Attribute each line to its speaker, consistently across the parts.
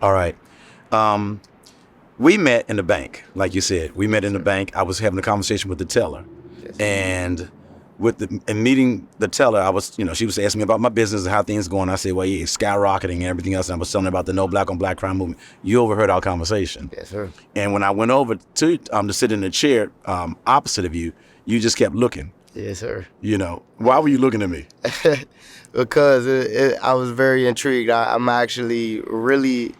Speaker 1: All right. Um, we met in the bank, like you said. We met in the bank. I was having a conversation with the teller,
Speaker 2: Yes.
Speaker 1: and and meeting the teller, I was, she was asking me about my business and how things going. I said, well, yeah, it's skyrocketing and everything else. And I was telling her about the No Black on Black crime movement. You overheard our conversation.
Speaker 2: Yes, sir.
Speaker 1: And when I went over to sit in the chair opposite of you, you just kept looking.
Speaker 2: Yes, sir.
Speaker 1: Why were you looking at me?
Speaker 2: Because I was very intrigued. I'm actually really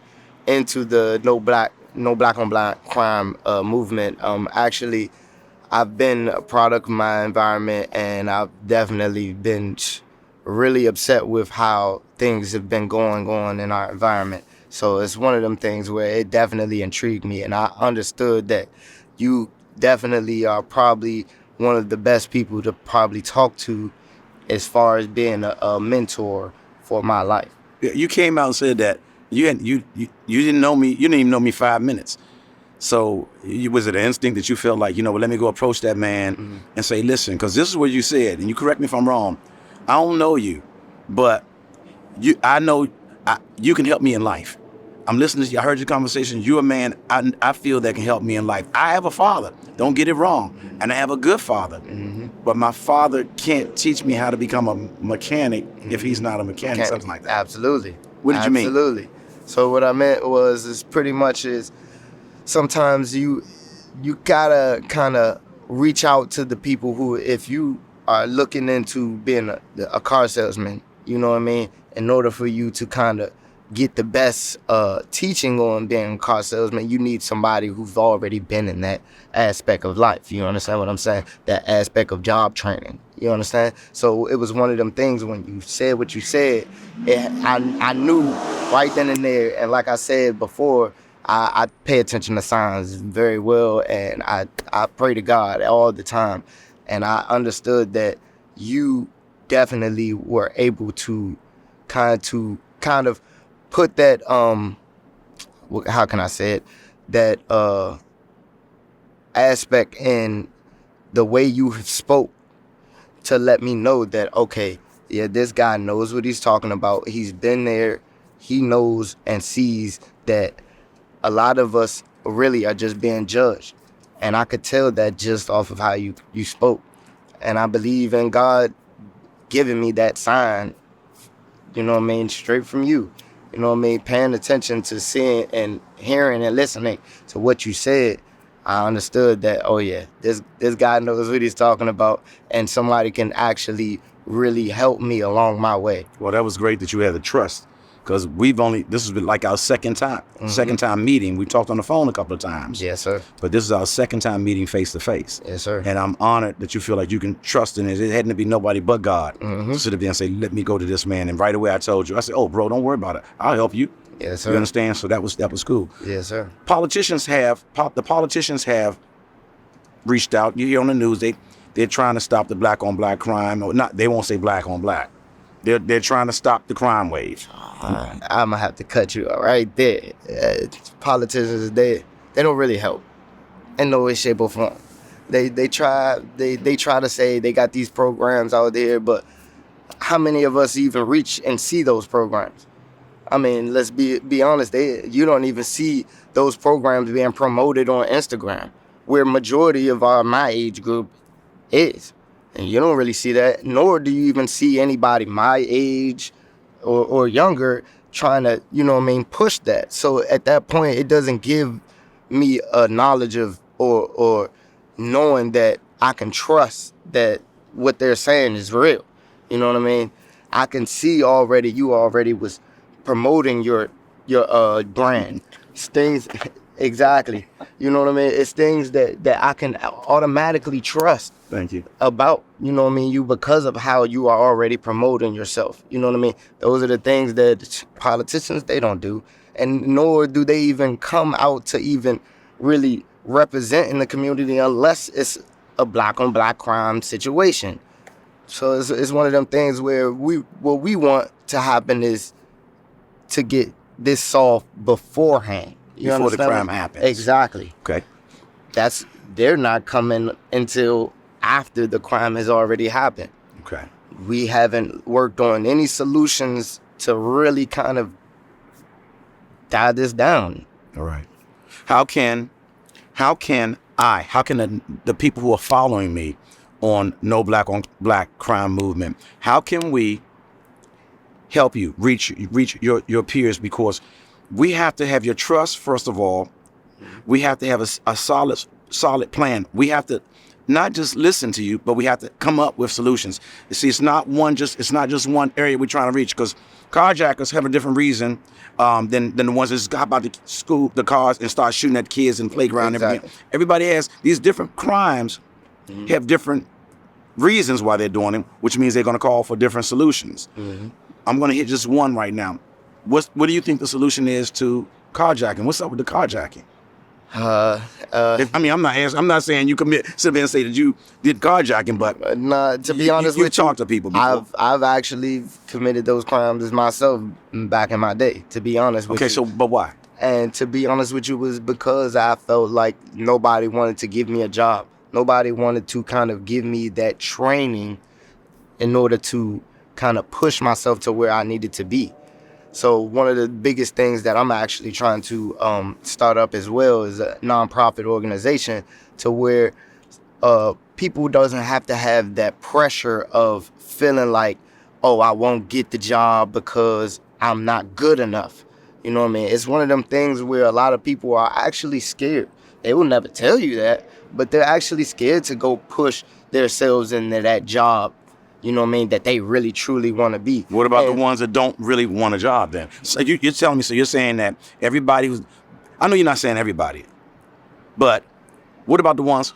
Speaker 2: into the no black on black crime movement. Actually, I've been a product of my environment, and I've definitely been really upset with how things have been going on in our environment. So it's one of them things where it definitely intrigued me, and I understood that you definitely are probably one of the best people to probably talk to as far as being a mentor for my life.
Speaker 1: You came out and said that you didn't know me. You didn't even know me 5 minutes. So was it an instinct that you felt like, well, let me go approach that man and say, listen, because this is what you said, and you correct me if I'm wrong. I don't know you, but I know you can help me in life. I'm listening to you. I heard your conversation. You're a man I feel that can help me in life. I have a father. Don't get it wrong. And I have a good father. But my father can't teach me how to become a mechanic if he's not a mechanic, something like that.
Speaker 2: Absolutely.
Speaker 1: What did you mean?
Speaker 2: Absolutely. So what I meant was is pretty much is sometimes you gotta kind of reach out to the people who, if you are looking into being a car salesman, you know what I mean, in order for you to kind of get the best teaching on being a car salesman, you need somebody who's already been in that aspect of life. You understand what I'm saying? That aspect of job training. You understand? So it was one of them things when you said what you said, I knew right then and there. And like I said before, I pay attention to signs very well, and I pray to God all the time. And I understood that you definitely were able to kind of put that how can I say it, that aspect in the way you spoke to let me know that, okay, yeah, this guy knows what he's talking about. He's been there. He knows and sees that a lot of us really are just being judged. And I could tell that just off of how you spoke. And I believe in God giving me that sign, you know what I mean, straight from you. You know what I mean, paying attention to seeing and hearing and listening to what you said. I understood that, oh yeah, this guy knows what he's talking about, and somebody can actually really help me along my way.
Speaker 1: Well, that was great that you had the trust, because this is like our second time meeting. We talked on the phone a couple of times.
Speaker 2: Yes, sir.
Speaker 1: But this is our second time meeting face to face.
Speaker 2: Yes, sir.
Speaker 1: And I'm honored that you feel like you can trust in it. It hadn't to be nobody but God to sit up there and say, let me go to this man. And right away I told you, I said, oh, bro, don't worry about it. I'll help you.
Speaker 2: Yes, sir.
Speaker 1: You understand? So that was cool.
Speaker 2: Yes, sir.
Speaker 1: The politicians have reached out. You hear on the news, they're trying to stop the black on black crime. Or not, they won't say black on black. They're trying to stop the crime wave.
Speaker 2: I'm gonna have to cut you right there. Politicians, they don't really help in no way, shape, or form. They try to say they got these programs out there, but how many of us even reach and see those programs? I mean, let's be honest. You don't even see those programs being promoted on Instagram, where majority of my age group is. And you don't really see that, nor do you even see anybody my age or younger trying to, you know what I mean, push that. So at that point, it doesn't give me a knowledge of or knowing that I can trust that what they're saying is real. You know what I mean? I can see already, you already was promoting your brand. Things, exactly. You know what I mean? It's things that I can automatically trust.
Speaker 1: Thank you.
Speaker 2: About, you know what I mean, you, because of how you are already promoting yourself. You know what I mean? Those are the things that politicians, they don't do. And nor do they even come out to even really represent in the community unless it's a black on black crime situation. So it's one of them things where what we want to happen is to get this solved beforehand.
Speaker 1: Before the crime happens.
Speaker 2: Exactly.
Speaker 1: Okay.
Speaker 2: They're not coming until after the crime has already happened.
Speaker 1: Okay.
Speaker 2: We haven't worked on any solutions to really kind of tie this down.
Speaker 1: All right. How can the people who are following me on No Black on Black Crime Movement, how can we help you reach your peers? Because we have to have your trust, first of all. We have to have a solid plan. We have to not just listen to you, but we have to come up with solutions. You see, it's not just one area we're trying to reach, because carjackers have a different reason than the ones that's about to scoop the cars and start shooting at kids in playground.
Speaker 2: Exactly.
Speaker 1: Everybody has these different crimes, have different reasons why they're doing them, which means they're going to call for different solutions. I'm going to hit just one right now. What do you think the solution is to carjacking? What's up with the carjacking? I'm not saying you sit there and say that you did carjacking, but
Speaker 2: nah, to be honest
Speaker 1: you
Speaker 2: with you,
Speaker 1: talk to people before.
Speaker 2: I've actually committed those crimes myself back in my day. To be honest with you.
Speaker 1: Okay, so but why?
Speaker 2: And to be honest with you, was because I felt like nobody wanted to give me a job. Nobody wanted to kind of give me that training in order to kind of push myself to where I needed to be. So one of the biggest things that I'm actually trying to start up as well is a nonprofit organization to where people doesn't have to have that pressure of feeling like, oh, I won't get the job because I'm not good enough. You know what I mean? It's one of them things where a lot of people are actually scared. They will never tell you that, but they're actually scared to go push themselves into that job. You know what I mean? That they really, truly want to be.
Speaker 1: What about the ones that don't really want a job then? So you're telling me, so you're saying that everybody who's, I know you're not saying everybody, but what about the ones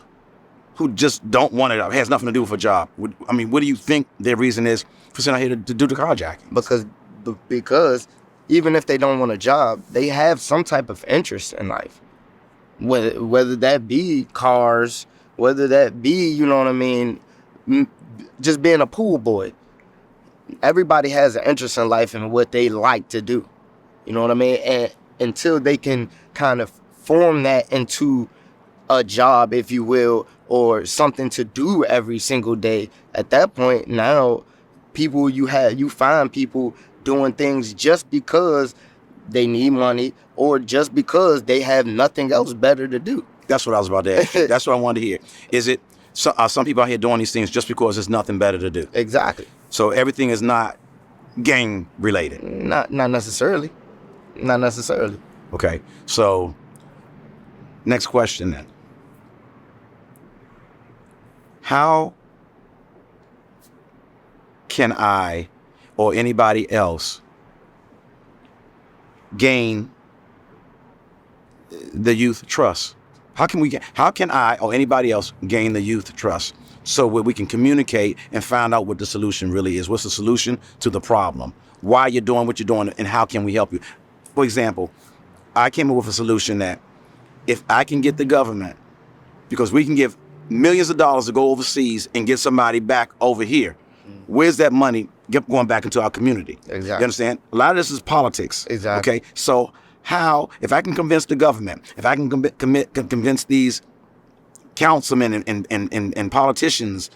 Speaker 1: who just don't want a job, has nothing to do with a job? I mean, what do you think their reason is for sitting out here to do the carjacking?
Speaker 2: Because even if they don't want a job, they have some type of interest in life. Whether that be cars, whether that be, you know what I mean, just being a pool boy. Everybody has an interest in life and what they like to do. You know what I mean? And until they can kind of form that into a job, if you will, or something to do every single day, at that point, now you find people doing things just because they need money or just because they have nothing else better to do.
Speaker 1: That's what I was about to ask you. That's what I wanted to hear. Is it some people out here doing these things just because there's nothing better to do?
Speaker 2: Exactly.
Speaker 1: So everything is not gang related?
Speaker 2: Not necessarily. Not necessarily.
Speaker 1: Okay. So next question then. How can I or anybody else gain the youth trust? How can I or anybody else gain the youth trust so we can communicate and find out what the solution really is? What's the solution to the problem? Why you're doing what you're doing, and how can we help you? For example, I came up with a solution that if I can get the government, because we can give millions of dollars to go overseas and get somebody back over here, where's that money going back into our community?
Speaker 2: Exactly.
Speaker 1: You understand? A lot of this is politics.
Speaker 2: Exactly.
Speaker 1: Okay, so if I can convince the government, if I can convince these councilmen and politicians,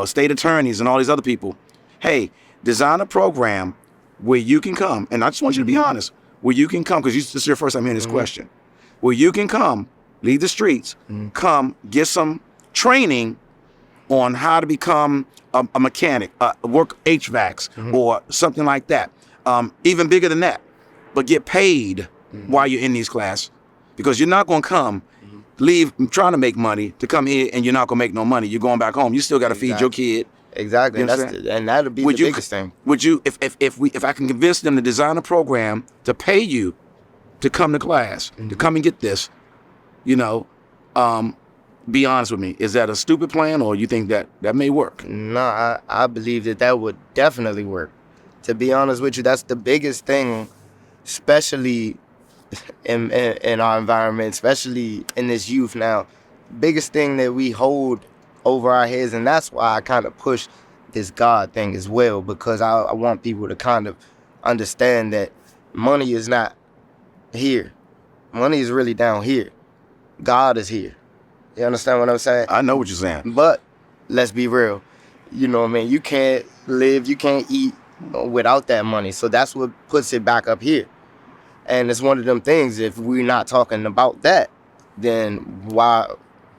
Speaker 1: state attorneys and all these other people, hey, design a program where you can come, and I just want you to be honest, where you can come, because this is your first time hearing this question, where you can come, leave the streets, come get some training on how to become a mechanic, work HVACs or something like that. Even bigger than that, but get paid while you're in these classes, because you're not going to come, leave trying to make money to come here and you're not going to make no money. You're going back home. You still got to feed your kid.
Speaker 2: Exactly.
Speaker 1: You
Speaker 2: And that'll be the biggest thing.
Speaker 1: Would you, if I can convince them to design a program to pay you to come to class, to come and get this, be honest with me, is that a stupid plan, or you think that may work?
Speaker 2: No, I believe that would definitely work. To be honest with you, that's the biggest thing, especially in our environment, especially in this youth now. Biggest thing that we hold over our heads, and that's why I kind of push this God thing as well, because I want people to kind of understand that money is not here. Money is really down here. God is here. You understand what I'm saying?
Speaker 1: I know what you're saying.
Speaker 2: But let's be real. You know what I mean? You can't live, you can't eat without that money. So that's what puts it back up here. And it's one of them things, if we're not talking about that, then why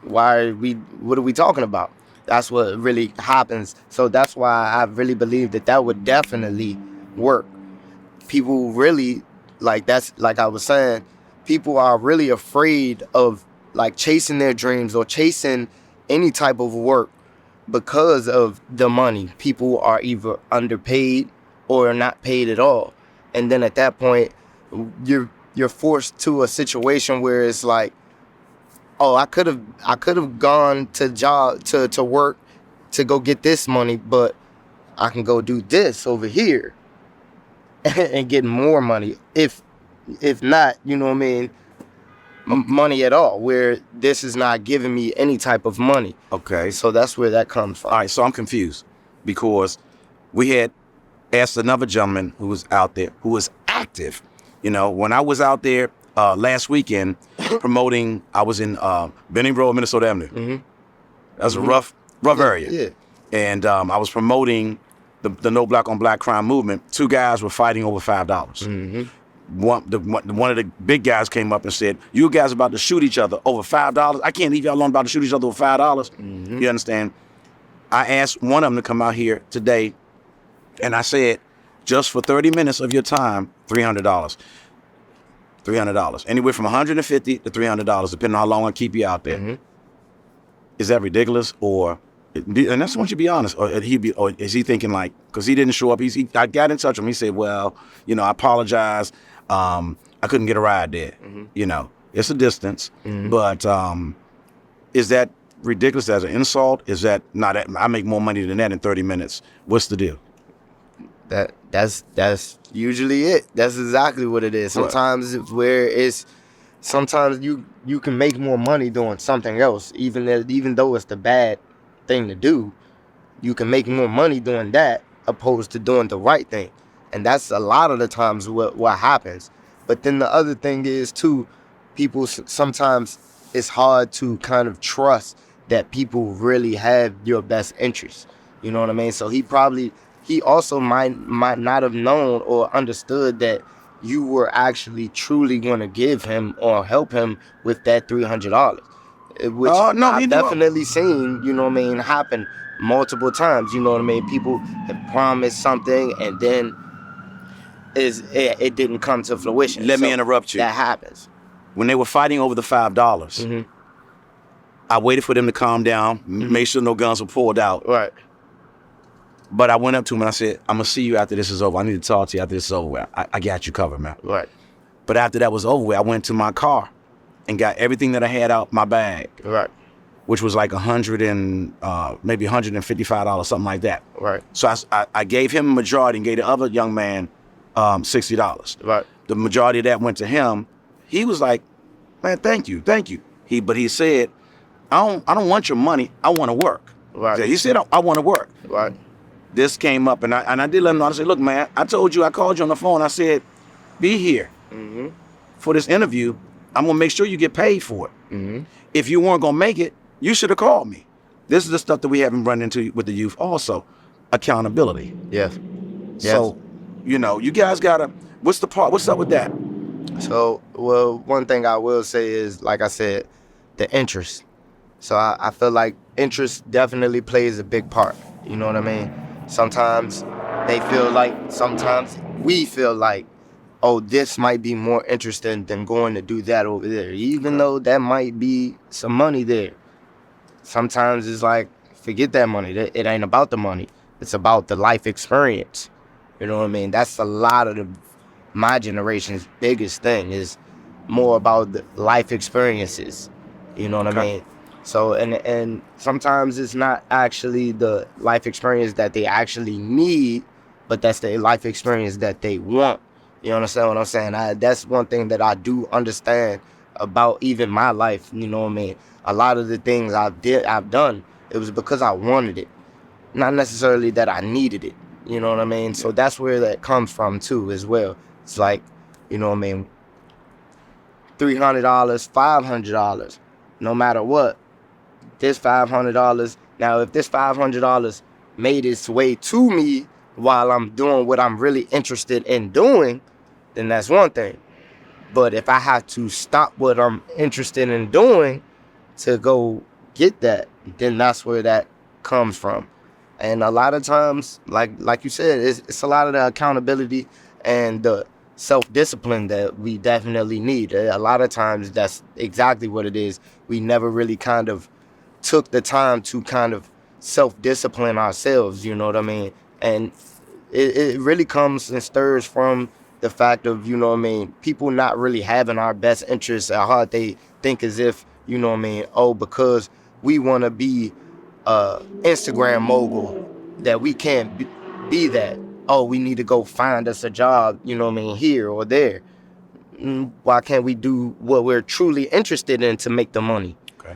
Speaker 2: are we, what are we talking about? That's what really happens. So that's why I really believe that would definitely work. People really, like, that's like I was saying, people are really afraid of like chasing their dreams or chasing any type of work because of the money. People are either underpaid or not paid at all. And then at that point, you're forced to a situation where it's like, oh, I could have gone to work to go get this money, but I can go do this over here and get more money. If not, you know what I mean, money at all, where this is not giving me any type of money.
Speaker 1: Okay.
Speaker 2: So that's where that comes from.
Speaker 1: All right, so I'm confused because we had asked another gentleman who was out there, who was active. You know, when I was out there last weekend promoting, I was in Benning Road, Minnesota Avenue. Mm-hmm. That was a rough area.
Speaker 2: Yeah.
Speaker 1: And I was promoting the No Black on Black crime movement. Two guys were fighting over $5. Mm-hmm. One of the big guys came up and said, "You guys about to shoot each other over $5? I can't leave y'all alone about to shoot each other over $5. Mm-hmm. You understand? I asked one of them to come out here today, and I said, just for 30 minutes of your time, $300. $300. Anywhere from $150 to $300, depending on how long I keep you out there. Mm-hmm. Is that ridiculous? And that's once you be honest. Or is he thinking like, because he didn't show up, I got in touch with him. He said, well, you know, I apologize. I couldn't get a ride there. Mm-hmm. You know, it's a distance. Mm-hmm. But is that ridiculous as an insult? Is that not? I make more money than that in 30 minutes. What's the deal?
Speaker 2: That's usually it. That's exactly what it is. Sometimes sometimes you can make more money doing something else, even though it's the bad thing to do. You can make more money doing that opposed to doing the right thing, and that's a lot of the times what happens. But then the other thing is too, people sometimes it's hard to kind of trust that people really have your best interests. You know what I mean? So he also might not have known or understood that you were actually truly going to give him or help him with that $300, which I've definitely seen, you know what I mean, happen multiple times. You know what I mean? People have promised something and then it didn't come to fruition.
Speaker 1: Let me interrupt you.
Speaker 2: That happens.
Speaker 1: When they were fighting over the $5, mm-hmm. I waited for them to calm down, mm-hmm. made sure no guns were pulled out.
Speaker 2: Right.
Speaker 1: But I went up to him and I said, I'm going to see you after this is over. I need to talk to you after this is over. I got you covered, man.
Speaker 2: Right.
Speaker 1: But after that was over, I went to my car and got everything that I had out my bag.
Speaker 2: Right.
Speaker 1: Which was like maybe $155, something like that.
Speaker 2: Right.
Speaker 1: So I gave him a majority and gave the other young man $60.
Speaker 2: Right.
Speaker 1: The majority of that went to him. He was like, man, thank you. But he said, I don't want your money. I want to work.
Speaker 2: Right.
Speaker 1: He said, I want to work.
Speaker 2: Right.
Speaker 1: This came up, and I did let him know. I said, look, man, I told you, I called you on the phone. I said, be here mm-hmm. for this interview. I'm going to make sure you get paid for it. Mm-hmm. If you weren't going to make it, you should have called me. This is the stuff that we haven't run into with the youth also. Accountability.
Speaker 2: Yes.
Speaker 1: So, you know, you guys got to, what's up with that?
Speaker 2: So, well, one thing I will say is, like I said, the interest. So I feel like interest definitely plays a big part. You know what I mean? Sometimes we feel like, oh, this might be more interesting than going to do that over there, even though that might be some money there. Sometimes it's like, forget that money. It ain't about the money. It's about the life experience. You know what I mean? That's a lot of my generation's biggest thing is more about the life experiences. You know what I mean? So, and sometimes it's not actually the life experience that they actually need, but that's the life experience that they want. You understand what I'm saying? That's one thing that I do understand about even my life. You know what I mean? A lot of the things I've done, it was because I wanted it, not necessarily that I needed it. You know what I mean? So that's where that comes from too, as well. It's like, you know what I mean? $300, $500, no matter what. This $500. Now, if this $500 made its way to me while I'm doing what I'm really interested in doing, then that's one thing. But if I have to stop what I'm interested in doing to go get that, then that's where that comes from. And a lot of times, like you said, it's a lot of the accountability and the self-discipline that we definitely need. A lot of times that's exactly what it is. We never really kind of took the time to kind of self-discipline ourselves, you know what I mean? And it really comes and stirs from the fact of, you know what I mean, people not really having our best interests at heart. They think as if, you know what I mean, oh, because we want to be Instagram mogul, that we can't be that. Oh, we need to go find us a job, you know what I mean, here or there. Why can't we do what we're truly interested in to make the money?
Speaker 1: Okay.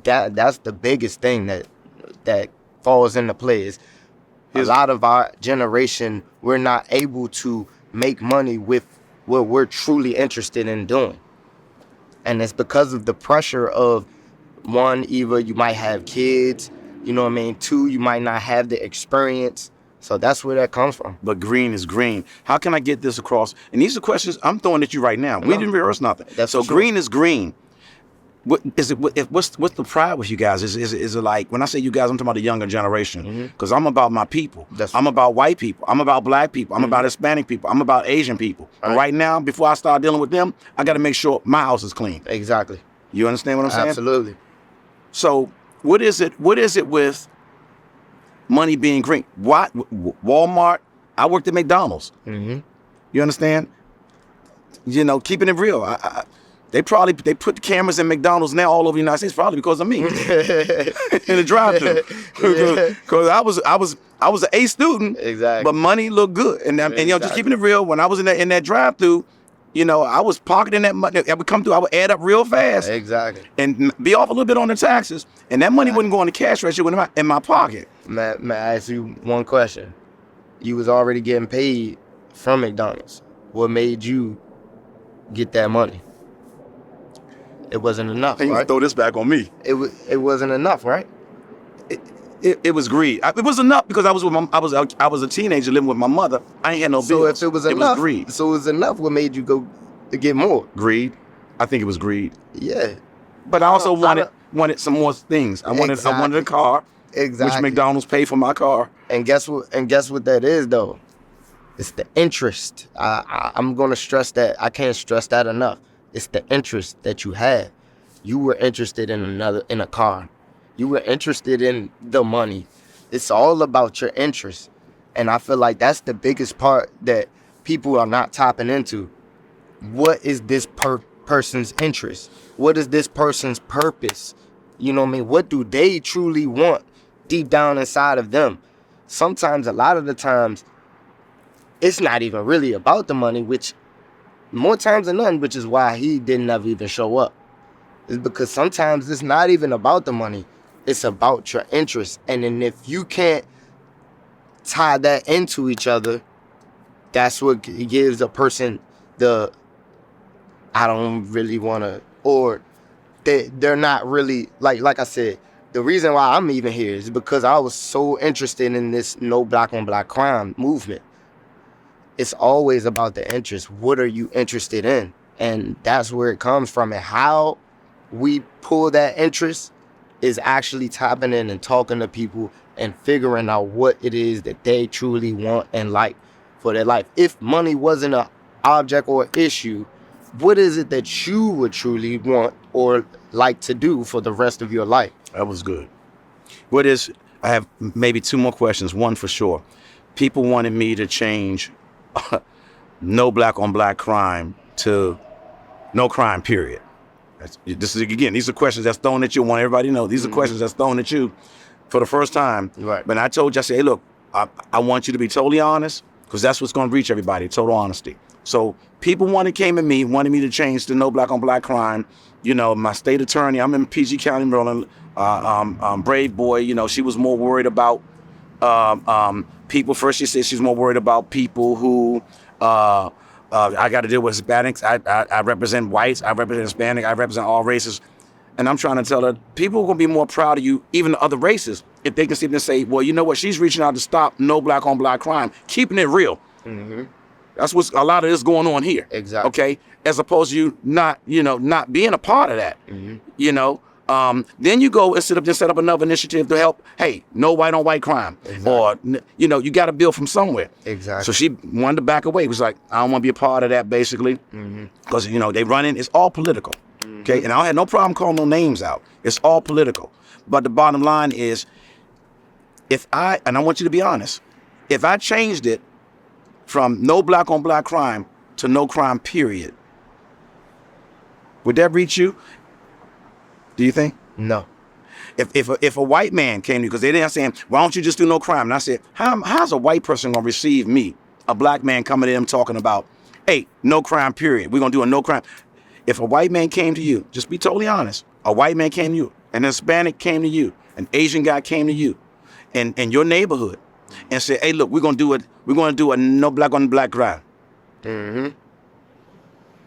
Speaker 2: That's the biggest thing that falls into play. Is a lot of our generation, we're not able to make money with what we're truly interested in doing. And it's because of the pressure of, one, either you might have kids, you know what I mean? Two, you might not have the experience. So that's where that comes from.
Speaker 1: But green is green. How can I get this across? And these are questions I'm throwing at you right now. We didn't rehearse nothing. So green is green. What is it? What's the pride with you guys? Is it like, when I say you guys, I'm talking about the younger generation, because I'm about my people. I'm about white people. I'm about black people. I'm about Hispanic people. I'm about Asian people. But right now, before I start dealing with them, I got to make sure my house is clean.
Speaker 2: Exactly.
Speaker 1: You understand what I'm saying?
Speaker 2: Absolutely.
Speaker 1: So what is it with money being green? What Walmart? I worked at McDonald's. You understand? You know, keeping it real. They put the cameras in McDonald's now all over the United States, probably because of me in the drive-thru. Because I was an A student,
Speaker 2: exactly.
Speaker 1: But money looked good, and you know, just keeping it real. When I was in that drive-thru, you know, I was pocketing that money. I would come through, I would add up real fast,
Speaker 2: exactly,
Speaker 1: and be off a little bit on the taxes, and that money wouldn't go in the cash register, in my pocket.
Speaker 2: May I ask you one question? You was already getting paid from McDonald's. What made you get that money? It wasn't enough, right?
Speaker 1: Throw this back on me.
Speaker 2: It wasn't enough, right?
Speaker 1: It was greed. It was enough because I was a teenager living with my mother. I ain't had no bills.
Speaker 2: So if it was enough,
Speaker 1: was greed.
Speaker 2: So it was enough. What made you go to get more?
Speaker 1: Greed. I think it was greed.
Speaker 2: Yeah.
Speaker 1: But I also wanted some more things. I wanted a car.
Speaker 2: Exactly.
Speaker 1: Which McDonald's paid for my car.
Speaker 2: And guess what that is though? It's the interest. I'm gonna stress that. I can't stress that enough. It's the interest that you had. You were interested in a car. You were interested in the money. It's all about your interest. And I feel like that's the biggest part that people are not tapping into. What is this person's interest? What is this person's purpose? You know what I mean? What do they truly want deep down inside of them? Sometimes, a lot of the times, it's not even really about the money, which more times than none, which is why he didn't ever even show up. It's because sometimes it's not even about the money. It's about your interest. And then if you can't tie that into each other, that's what gives a person the, I don't really want to, or they're not really, like I said, the reason why I'm even here is because I was so interested in this no black on black crime movement. It's always about the interest. What are you interested in? And that's where it comes from. And how we pull that interest is actually tapping in and talking to people and figuring out what it is that they truly want and like for their life. If money wasn't an object or issue, what is it that you would truly want or like to do for the rest of your life?
Speaker 1: That was good. I have maybe two more questions. One for sure. People wanted me to change no black on black crime to no crime, period. This is, again, these are questions that's thrown at you. I want everybody to know these are questions that's thrown at you for the first time.
Speaker 2: Right.
Speaker 1: But I told you, I said, hey, look, I want you to be totally honest, because that's what's going to reach everybody, total honesty. So people wanted me to change to no black on black crime. You know, my state attorney, I'm in PG County, Maryland, Brave Boy, you know, she was more worried about people. First, she said she's more worried about people who I got to deal with Hispanics. I represent whites. I represent Hispanic. I represent all races. And I'm trying to tell her, people are going to be more proud of you, even the other races, if they can sit there and say, well, you know what? She's reaching out to stop no black on black crime, keeping it real.
Speaker 2: Mm-hmm.
Speaker 1: That's what's a lot of this going on here.
Speaker 2: Exactly.
Speaker 1: Okay, as opposed to you not being a part of that.
Speaker 2: Mm-hmm.
Speaker 1: Then you go and set up another initiative to help. Hey, no white on white crime,
Speaker 2: Exactly.
Speaker 1: or you got to build from somewhere.
Speaker 2: Exactly.
Speaker 1: So she wanted to back away. It was like, I don't want to be a part of that, basically, because they running. It's all political. Okay, and I had no problem calling no names out. It's all political. But the bottom line is, and I want you to be honest, if I changed it from no black on black crime to no crime period, would that reach you? Do you think?
Speaker 2: No.
Speaker 1: If a white man came to you, because they didn't saying, why don't you just do no crime? And I said, how's a white person gonna receive me, a black man coming to them talking about, hey, no crime period. We're gonna do a no crime. If a white man came to you, just be totally honest. A white man came to you, an Hispanic came to you, an Asian guy came to you, in your neighborhood, and said, hey, look, we're gonna do a no black on black crime.
Speaker 2: Mm-hmm.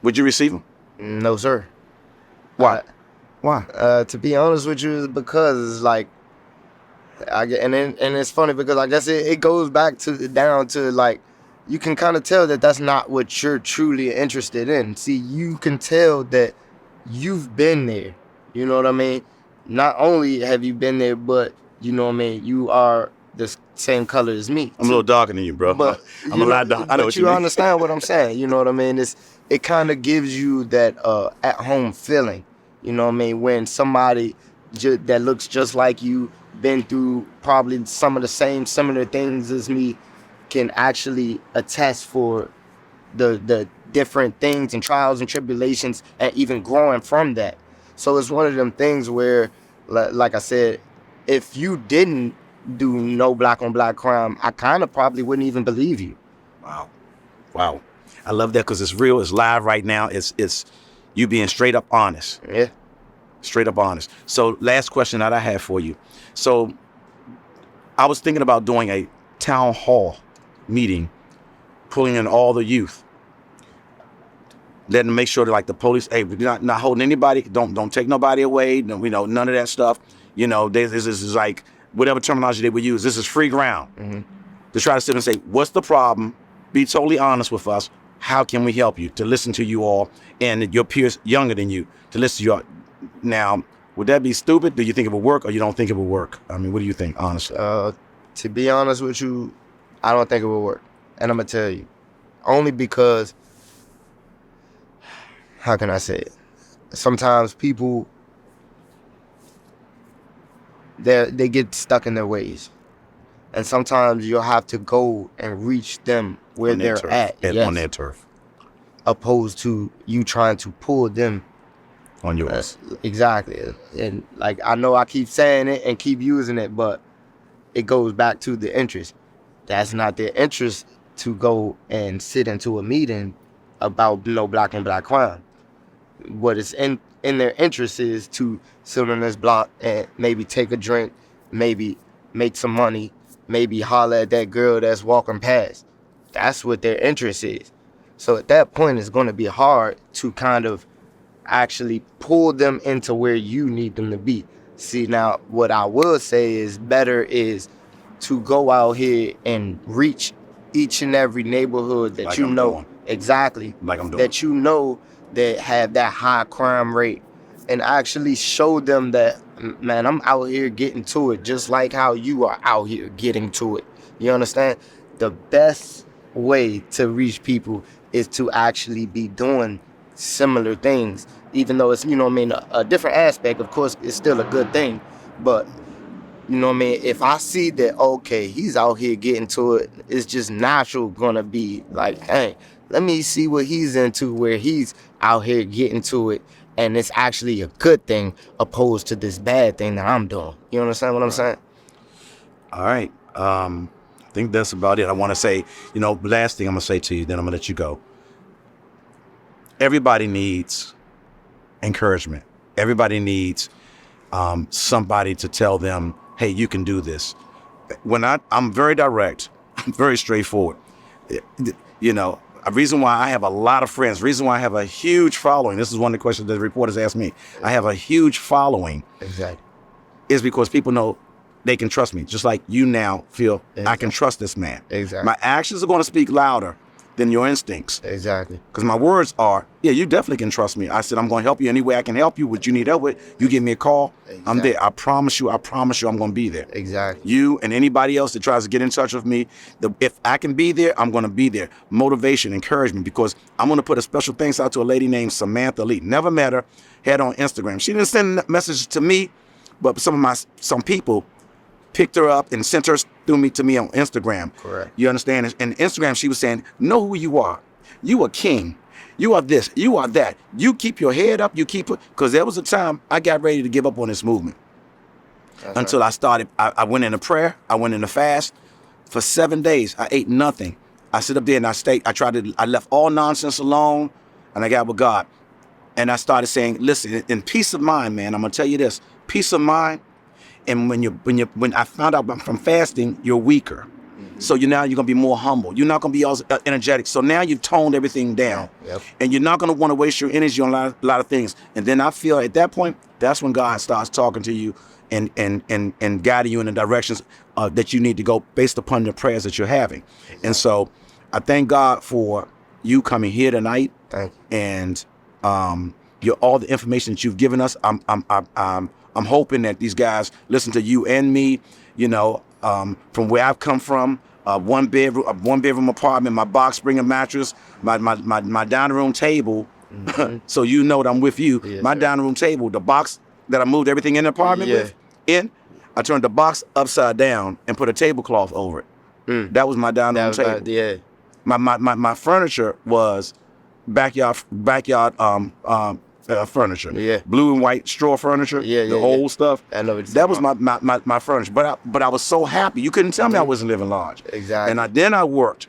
Speaker 1: Would you receive him?
Speaker 2: No, sir.
Speaker 1: Why? Why?
Speaker 2: To be honest with you, it's because it's like, and it's funny because I guess it goes back down to like, you can kind of tell that that's not what you're truly interested in. See, you can tell that you've been there. You know what I mean? Not only have you been there, but you know what I mean, you are the same color as me.
Speaker 1: I'm a little darker than you, bro.
Speaker 2: But
Speaker 1: I'm a lot darker. I know what you mean.
Speaker 2: Understand what I'm saying. You know what I mean? It kind of gives you that at-home feeling. You know what I mean? When somebody that looks just like you, been through probably some of the same similar things as me, can actually attest for the different things and trials and tribulations and even growing from that. So it's one of them things where, like I said, if you didn't do no black on black crime, I kind of probably wouldn't even believe you.
Speaker 1: Wow. I love that because it's real. It's live right now. It's you being straight up honest.
Speaker 2: Yeah.
Speaker 1: Straight up honest. So last question that I have for you. So I was thinking about doing a town hall meeting, pulling in all the youth, letting them make sure that like the police, hey, we're not holding anybody, don't take nobody away, none of that stuff. This is like whatever terminology they would use. This is free ground to try to sit and say, what's the problem? Be totally honest with us. How can we help you? To listen to you all and your peers younger than you to listen to you all. Now, would that be stupid? Do you think it would work or you don't think it would work? I mean, what do you think, honestly?
Speaker 2: To be honest with you, I don't think it will work. And I'm going to tell you. Only because, how can I say it? Sometimes people, they get stuck in their ways. And sometimes you'll have to go and reach them where they're at. Yes,
Speaker 1: on their turf.
Speaker 2: Opposed to you trying to pull them
Speaker 1: on yours.
Speaker 2: Exactly. And like, I know I keep saying it and keep using it, but it goes back to the interest. That's not their interest to go and sit into a meeting about no black and black crime. What is in their interest is to sit on this block and maybe take a drink, maybe make some money, maybe holler at that girl that's walking past. That's what their interest is. So at that point, it's going to be hard to kind of actually pull them into where you need them to be. See, now, what I will say is better is to go out here and reach each and every neighborhood that
Speaker 1: like doing.
Speaker 2: Exactly,
Speaker 1: like I'm doing.
Speaker 2: That you know that have that high crime rate, and actually show them that, man, I'm out here getting to it just like how you are out here getting to it. You understand? The best way to reach people is to actually be doing similar things, even though it's, a different aspect. Of course, it's still a good thing, but if I see that, okay, he's out here getting to it, it's just natural gonna be like, hey, let me see what he's into, where he's out here getting to it, and it's actually a good thing opposed to this bad thing that I'm doing. You understand what I'm saying?
Speaker 1: All right. I think that's about it. I want to say, last thing I'm gonna say to you, then I'm gonna let you go. Everybody needs encouragement. Everybody needs somebody to tell them, hey, you can do this. When I'm very direct, I'm very straightforward. A reason why I have a lot of friends, reason why I have a huge following, this is one of the questions that the reporters asked me. I have a huge following.
Speaker 2: Exactly.
Speaker 1: Is because people know they can trust me, just like you now feel I can trust this man.
Speaker 2: Exactly.
Speaker 1: My actions are going to speak louder than your instincts.
Speaker 2: Exactly.
Speaker 1: Because my words are, yeah, you definitely can trust me. I said, I'm going to help you any way I can help you. What you need help with, you give me a call.
Speaker 2: Exactly.
Speaker 1: I'm there. I promise you, I'm going to be there.
Speaker 2: Exactly.
Speaker 1: You and anybody else that tries to get in touch with me, if I can be there, I'm going to be there. Motivation, encouragement, because I'm going to put a special thanks out to a lady named Samantha Lee. Never met her, had on Instagram. She didn't send messages to me, but some people picked her up and sent her to me on Instagram.
Speaker 2: Correct.
Speaker 1: You understand? And Instagram, she was saying, know who you are. You are king. You are this. You are that. You keep your head up. You keep it. Because there was a time I got ready to give up on this movement.
Speaker 2: That's
Speaker 1: until
Speaker 2: right.
Speaker 1: I started. I went into prayer. I went into fast. For 7 days, I ate nothing. I sit up there and I left all nonsense alone, and I got with God. And I started saying, listen, in peace of mind, man, I'm going to tell you this. Peace of mind. And when I found out from fasting, you're weaker. So you're going to be more humble. You're not going to be all energetic. So now you've toned everything down.
Speaker 2: Yep.
Speaker 1: And you're not going to want to waste your energy on a lot of things. And then I feel at that point, that's when God starts talking to you and guiding you in the directions that you need to go based upon the prayers that you're having. And so I thank God for you coming here tonight.
Speaker 2: Thank you.
Speaker 1: And all the information that you've given us. I'm hoping that these guys listen to you and me, from where I've come from. One bedroom apartment, my box spring mattress, my dining room table.
Speaker 2: Mm-hmm.
Speaker 1: So you know that I'm with you.
Speaker 2: Yes,
Speaker 1: My
Speaker 2: sir.
Speaker 1: dining room table, the box that I moved everything in the apartment
Speaker 2: Yeah.
Speaker 1: I turned the box upside down and put a tablecloth over it. That was my dining room table.
Speaker 2: Yeah.
Speaker 1: My furniture was backyard furniture.
Speaker 2: Yeah.
Speaker 1: Blue and white straw furniture.
Speaker 2: Yeah,
Speaker 1: the
Speaker 2: yeah,
Speaker 1: old
Speaker 2: yeah.
Speaker 1: stuff.
Speaker 2: I know what you're
Speaker 1: That was
Speaker 2: talking
Speaker 1: my furniture. But I was so happy. You couldn't tell me I wasn't living large.
Speaker 2: Exactly.
Speaker 1: And then I worked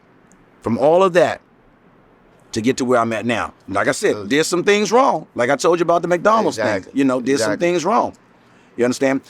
Speaker 1: from all of that to get to where I'm at now. Like I said, there's some things wrong. Like I told you about the McDonald's
Speaker 2: Exactly.
Speaker 1: thing. There's some
Speaker 2: Exactly.
Speaker 1: things wrong. You understand?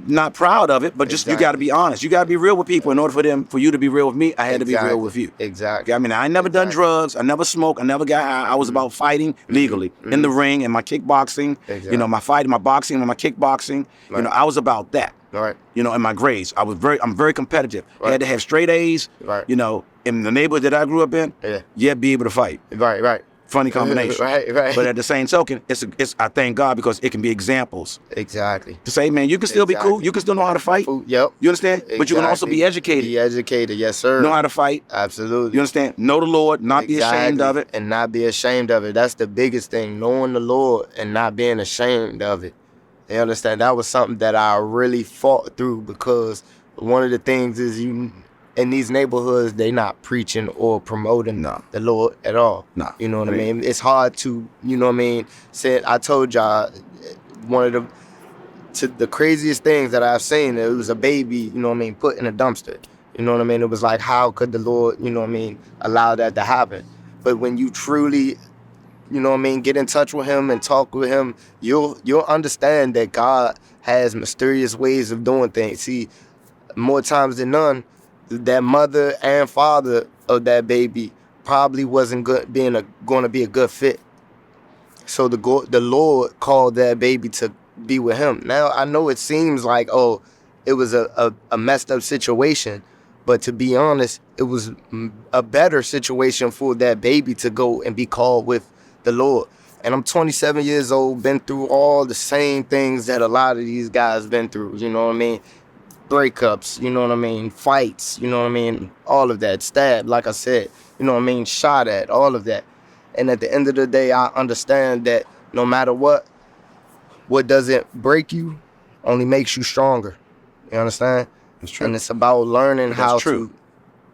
Speaker 1: Not proud of it, but just you got to be honest. You got to be real with people. In order for you to be real with me, I had to be real with you.
Speaker 2: Exactly.
Speaker 1: I mean, I ain't never done drugs. I never smoked. I never got high. I was about fighting legally in the ring and my kickboxing.
Speaker 2: Exactly.
Speaker 1: My fighting, my boxing, and my kickboxing.
Speaker 2: Right.
Speaker 1: I was about that.
Speaker 2: All right.
Speaker 1: And my grades. I'm very competitive. I
Speaker 2: Right.
Speaker 1: had to have straight A's.
Speaker 2: Right.
Speaker 1: In the neighborhood that I grew up in.
Speaker 2: Yeah.
Speaker 1: Be able to fight.
Speaker 2: Right.
Speaker 1: Funny combination.
Speaker 2: Right.
Speaker 1: But at the same token, it's I thank God because it can be examples
Speaker 2: Exactly.
Speaker 1: to say, man, you can still be cool. You can still know how to fight.
Speaker 2: Yep.
Speaker 1: You understand? But you can also be educated.
Speaker 2: Be educated, yes, sir.
Speaker 1: Know how to fight.
Speaker 2: Absolutely.
Speaker 1: You understand? Know the Lord, not be ashamed of it.
Speaker 2: And not be ashamed of it. That's the biggest thing, knowing the Lord and not being ashamed of it. You understand? That was something that I really fought through because one of the things is in these neighborhoods, they not preaching or promoting the Lord at all.
Speaker 1: No.
Speaker 2: You know what I mean? It's hard to, I told y'all, one of the craziest things that I've seen, it was a baby, put in a dumpster. You know what I mean? It was like, how could the Lord, allow that to happen? But when you truly, get in touch with him and talk with him, you'll understand that God has mysterious ways of doing things. See, more times than none, that mother and father of that baby probably wasn't going to be a good fit. So the Lord called that baby to be with him. Now, I know it seems like, it was a messed up situation, but to be honest, it was a better situation for that baby to go and be called with the Lord. And I'm 27 years old, been through all the same things that a lot of these guys been through, you know what I mean? Breakups, you know what I mean? Fights, you know what I mean? All of that. Stabbed, like I said, you know what I mean? Shot at, all of that. And at the end of the day, I understand that no matter what doesn't break you only makes you stronger. You understand?
Speaker 1: That's true.
Speaker 2: And it's about learning how to.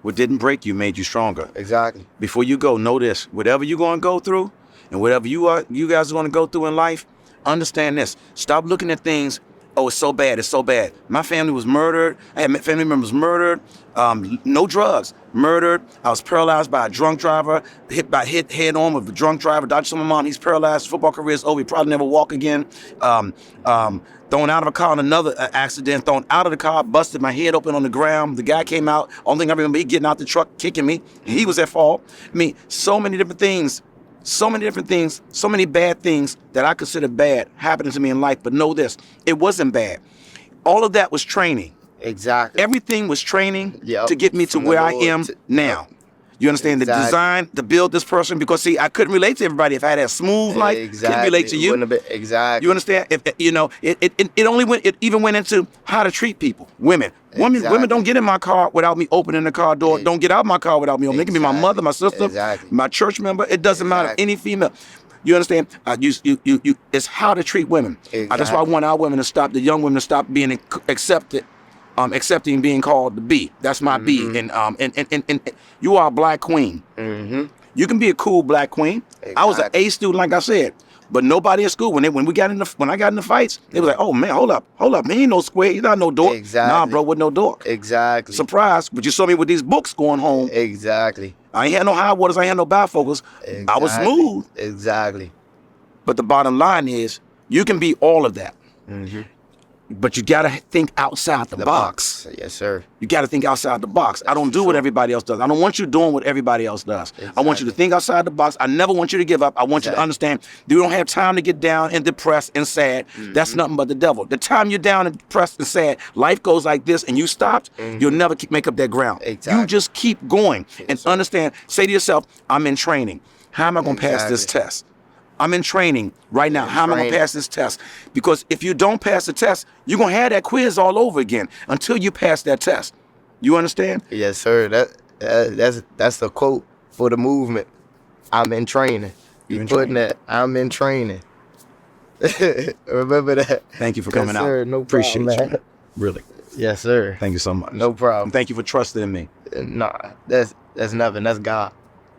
Speaker 1: What didn't break you made you stronger.
Speaker 2: Exactly.
Speaker 1: Before you go, know this. Whatever you're going to go through and whatever you guys are going to go through in life, understand this. Stop looking at things, it's so bad, it's so bad. My family was murdered. I had family members murdered. No drugs. Murdered. I was paralyzed by a drunk driver. Hit head on with a drunk driver. Doctor told my mom he's paralyzed. Football career is over. He probably never walk again. Thrown out of a car in another accident. Thrown out of the car. Busted my head open on the ground. The guy came out. Only thing I remember, he getting out the truck, kicking me. He was at fault. I mean, so many different things. So many bad things that I consider bad happening to me in life. But know this, it wasn't bad. All of that was training.
Speaker 2: Exactly.
Speaker 1: Everything was training
Speaker 2: Yep.
Speaker 1: to get me to
Speaker 2: From the
Speaker 1: where I
Speaker 2: Lord
Speaker 1: am now. You understand the
Speaker 2: Exactly.
Speaker 1: design to build this person? Because see, I couldn't relate to everybody if I had a smooth life. Couldn't relate to you.
Speaker 2: Wouldn't have been, exactly.
Speaker 1: You understand? If you know, it even went into how to treat people. Women
Speaker 2: Exactly.
Speaker 1: don't get in my car without me opening the car door. Don't get out my car without me opening. It can be my mother, my sister,
Speaker 2: Exactly.
Speaker 1: my church member. It doesn't matter.
Speaker 2: Exactly.
Speaker 1: Any female. You understand? You. It's how to treat women. That's why I want our women to stop. The young women to stop being accepted. Accepting being called the B. That's my B. And you are a black queen. You can be a cool black queen. I was an A student, like I said, but nobody at school when I got in the fights, they was like, "Oh man, hold up, man, he ain't no square, he's not no door."
Speaker 2: Exactly.
Speaker 1: Nah, bro, with no door.
Speaker 2: Exactly.
Speaker 1: Surprise! But you saw me with these books going home.
Speaker 2: Exactly.
Speaker 1: I ain't had no high waters. I ain't had no bifocals.
Speaker 2: Exactly.
Speaker 1: I was smooth.
Speaker 2: Exactly.
Speaker 1: But the bottom line is, you can be all of that. But you gotta think outside the box.
Speaker 2: Yes, sir.
Speaker 1: You gotta think outside the box. I don't do what everybody else does. I don't want you doing what everybody else does. I want you to think outside the box. I never want you to give up. I want you to understand you don't have time to get down and depressed and sad. That's nothing but the devil. The time you're down and depressed and sad, life goes like this and you stopped, you'll never make up that ground. You just keep going and understand. Say to yourself, I'm in training. How am I gonna pass this test? I'm in training right now. How am I going to pass this test? Because if you don't pass the test, you're going to have that quiz all over again until you pass that test. You understand?
Speaker 2: Yes, sir. That's the quote for the movement. I'm in training. You putting that? I'm in training. Remember that.
Speaker 1: Thank you for coming out.
Speaker 2: Sir, no
Speaker 1: Appreciate
Speaker 2: problem,
Speaker 1: you,
Speaker 2: man.
Speaker 1: Really.
Speaker 2: Yes, sir.
Speaker 1: Thank you so much.
Speaker 2: No problem.
Speaker 1: Thank you for trusting in me.
Speaker 2: Nah, that's nothing. That's God.